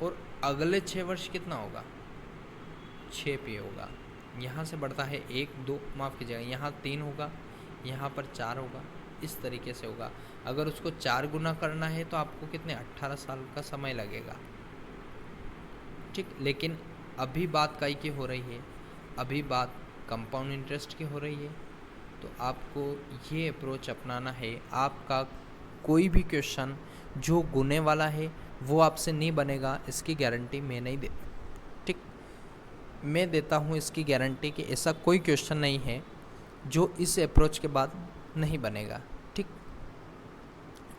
और अगले 6 वर्ष कितना होगा 6p होगा। यहाँ से बढ़ता है 1 2, माफ़ कीजिएगा, यहाँ 3 होगा, यहाँ पर 4 होगा, इस तरीके से होगा। अगर उसको 4 गुना करना है तो आपको कितने 18 साल का समय लगेगा। ठीक, लेकिन अभी बात काई की हो रही है, अभी बात कंपाउंड इंटरेस्ट की हो रही है, तो आपको ये अप्रोच अपनाना है। आपका कोई भी क्वेश्चन जो गुने वाला है वो आपसे नहीं बनेगा, इसकी गारंटी मैं नहीं देता। ठीक, मैं देता हूँ इसकी गारंटी कि ऐसा कोई क्वेश्चन नहीं है जो इस अप्रोच के बाद नहीं बनेगा। ठीक,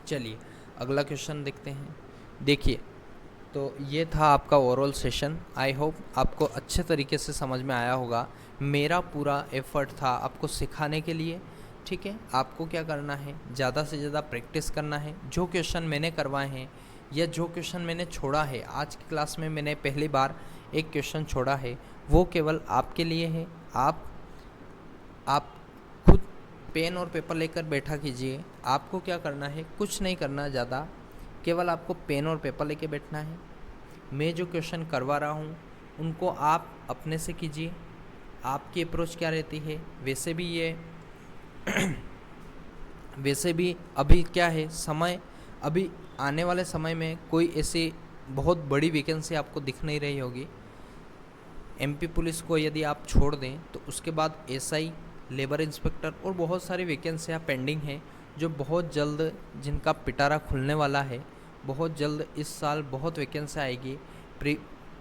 चलिए अगला क्वेश्चन देखते हैं। देखिए तो ये था आपका ओवरऑल सेशन। आई होप आपको अच्छे तरीके से समझ में आया होगा। मेरा पूरा एफर्ट था आपको सिखाने के लिए। ठीक है, आपको क्या करना है, ज़्यादा से ज़्यादा प्रैक्टिस करना है। जो क्वेश्चन मैंने करवाए हैं या जो क्वेश्चन मैंने छोड़ा है, आज की क्लास में मैंने पहली बार एक क्वेश्चन छोड़ा है, वो केवल आपके लिए है। आप खुद पेन और पेपर लेकर बैठा कीजिए। आपको क्या करना है, कुछ नहीं करना ज़्यादा, केवल आपको पेन और पेपर लेके बैठना है। मैं जो क्वेश्चन करवा रहा हूँ उनको आप अपने से कीजिए। आपकी अप्रोच क्या रहती है, वैसे भी ये वैसे भी अभी क्या है समय, अभी आने वाले समय में कोई ऐसी बहुत बड़ी वैकेंसी आपको दिख नहीं रही होगी। एमपी पुलिस को यदि आप छोड़ दें तो उसके बाद एसआई, लेबर इंस्पेक्टर और बहुत सारी वैकेंसियाँ पेंडिंग हैं जो बहुत जल्द, जिनका पिटारा खुलने वाला है। बहुत जल्द इस साल बहुत वैकेंसियाँ आएगी।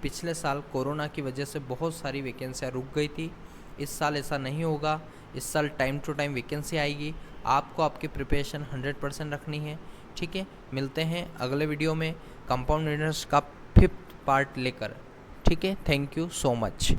पिछले साल कोरोना की वजह से बहुत सारी वैकेंसियाँ रुक गई थी। इस साल ऐसा नहीं होगा। इस साल टाइम टू टाइम वैकेंसी आएगी। आपको आपकी प्रिपरेशन 100% रखनी है। ठीक है, मिलते हैं अगले वीडियो में कंपाउंड इंटरेस्ट का 5th पार्ट लेकर। ठीक है, थैंक यू सो मच।